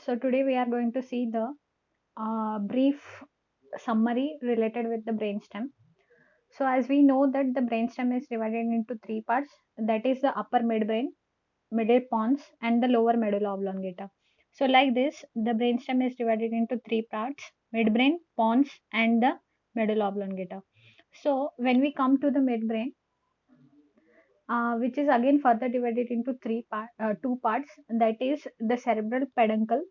So today we are going to see the brief summary related with the brainstem. So as we know that the brainstem is divided into three parts, that is the upper midbrain, middle pons, and the lower medulla oblongata. So like this, the brainstem is divided into three parts: midbrain, pons, and the medulla oblongata. So when we come to the midbrain, which is again further divided into two parts, that is the cerebral peduncle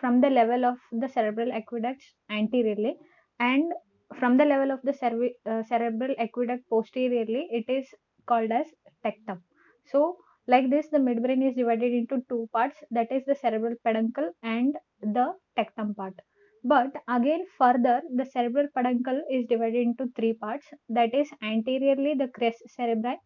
from the level of the cerebral aqueducts anteriorly, and from the level of the cerebral aqueduct posteriorly, it is called as tectum. So like this, the midbrain is divided into two parts, that is the cerebral peduncle and the tectum part. But again further, the cerebral peduncle is divided into three parts, that is anteriorly the crest cerebri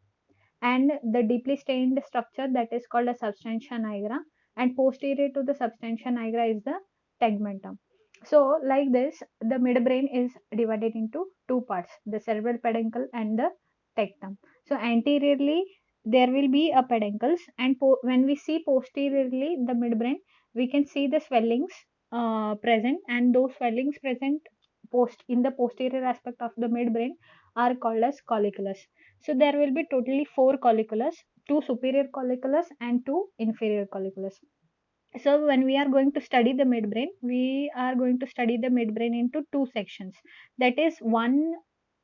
and the deeply stained structure that is called a substantia nigra, and posterior to the substantia nigra is the tegmentum. So like this, the midbrain is divided into two parts, the cerebral peduncle and the tectum. So anteriorly there will be a peduncles, and when we see posteriorly the midbrain, we can see the swellings present, and those swellings present post in the posterior aspect of the midbrain are called as colliculus. So there will be totally four colliculus, two superior colliculus and two inferior colliculus. So when we are going to study the midbrain, we are going to study the midbrain into two sections. That is one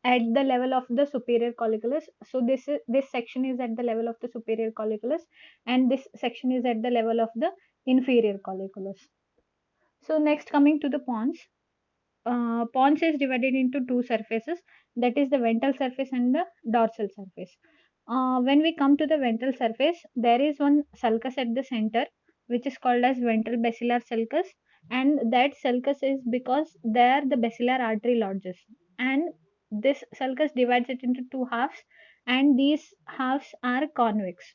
at the level of the superior colliculus. So this section is at the level of the superior colliculus, and this section is at the level of the inferior colliculus. So next, coming to the pons. Pons is divided into two surfaces, that is the ventral surface and the dorsal surface. When we come to the ventral surface, there is one sulcus at the center, which is called as ventral basilar sulcus, and that sulcus is because there the basilar artery lodges, and this sulcus divides it into two halves, and these halves are convex.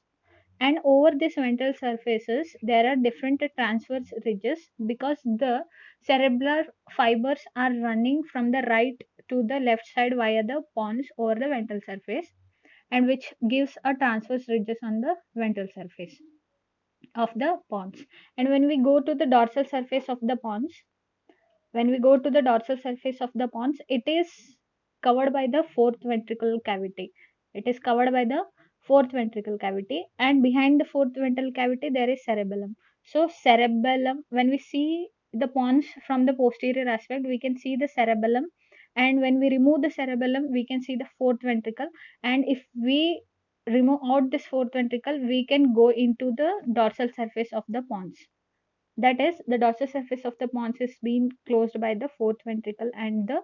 And over these ventral surfaces there are different transverse ridges, because the cerebral fibers are running from the right to the left side via the pons over the ventral surface, and which gives a transverse ridges on the ventral surface of the pons. And when we go to the dorsal surface of the pons, it is covered by the fourth ventricle cavity. It is covered by the fourth ventricle cavity, and behind the fourth ventricle cavity there is cerebellum. So cerebellum, when we see the pons from the posterior aspect, we can see the cerebellum, and when we remove the cerebellum we can see the fourth ventricle. And if we remove out this fourth ventricle, we can go into the dorsal surface of the pons. That is, the dorsal surface of the pons is being closed by the fourth ventricle and the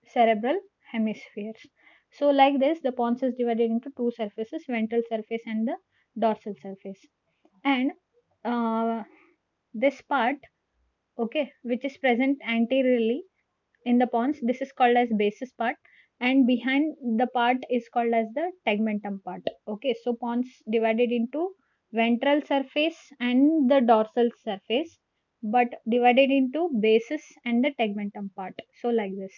cerebral hemispheres. So like this, the pons is divided into two surfaces, ventral surface and the dorsal surface. And this part, okay, which is present anteriorly in the pons, this is called as basis part, and behind the part is called as the tegmentum part. Okay, so pons divided into ventral surface and the dorsal surface, but divided into basis and the tegmentum part. So like this.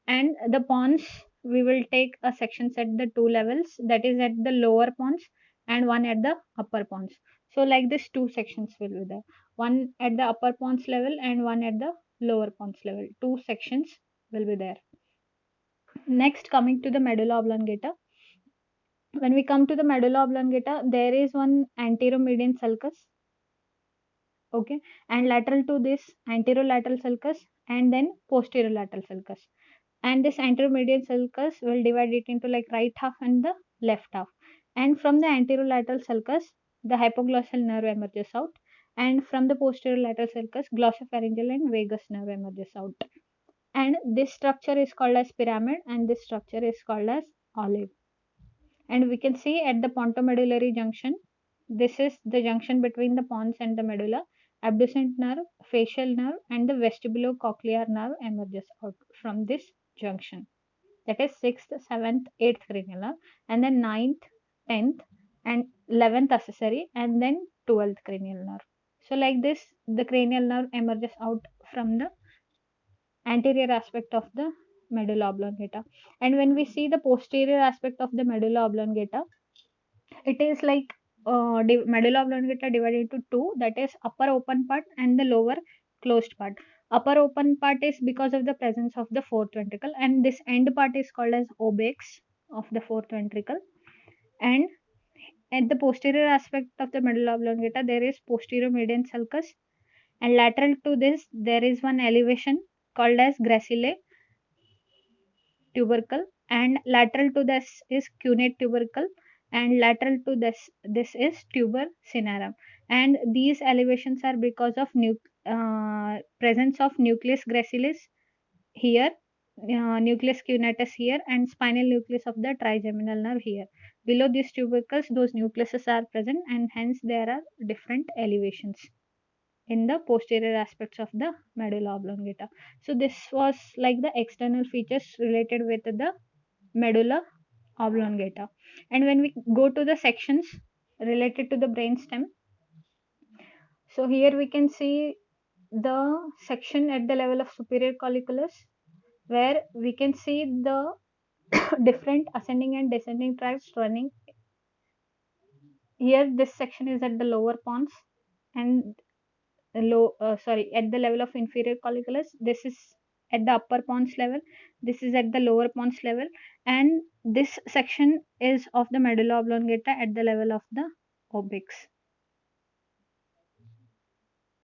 And the pons, we will take a sections at the two levels, that is at the lower pons and one at the upper pons. So like this, two sections will be there, one at the upper pons level and one at the lower pons level. Two sections will be there. Next, coming to the medulla oblongata. When we come to the medulla oblongata, there is one anteromedian sulcus, okay, and lateral to this anterolateral sulcus, and then posterolateral sulcus. And this anteromedian sulcus will divide it into like right half and the left half. And from the anterolateral sulcus, the hypoglossal nerve emerges out, and from the posterolateral sulcus, glossopharyngeal and vagus nerve emerges out. And this structure is called as pyramid, and this structure is called as olive. And we can see at the pontomedullary junction, this is the junction between the pons and the medulla. Abducent nerve, facial nerve, and the vestibulocochlear nerve emerges out from this junction. That is 6th, 7th, 8th cranial nerve, and then 9th, 10th, and 11th accessory, and then 12th cranial nerve. So like this, the cranial nerve emerges out from the anterior aspect of the medulla oblongata. And when we see the posterior aspect of the medulla oblongata, it is like medulla oblongata divided into two, that is upper open part and the lower closed part. Upper open part is because of the presence of the fourth ventricle, and this end part is called as obex of the fourth ventricle. And at the posterior aspect of the medulla oblongata, there is posterior median sulcus, and lateral to this, there is one elevation called as gracillae tubercle, and lateral to this is cuneate tubercle, and lateral to this is tuber cinerum. And these elevations are because of presence of nucleus gracilis here, nucleus cuneatus here, and spinal nucleus of the trigeminal nerve here. Below these tubercles, those nucleuses are present, and hence there are different elevations in the posterior aspects of the medulla oblongata. So this was like the external features related with the medulla oblongata. And when we go to the sections related to the brainstem, so here we can see the section at the level of superior colliculus, where we can see the different ascending and descending tracts running. Here this section is at the lower pons, and at the level of inferior colliculus. This is at the upper pons level, this is at the lower pons level, and this section is of the medulla oblongata at the level of the obex.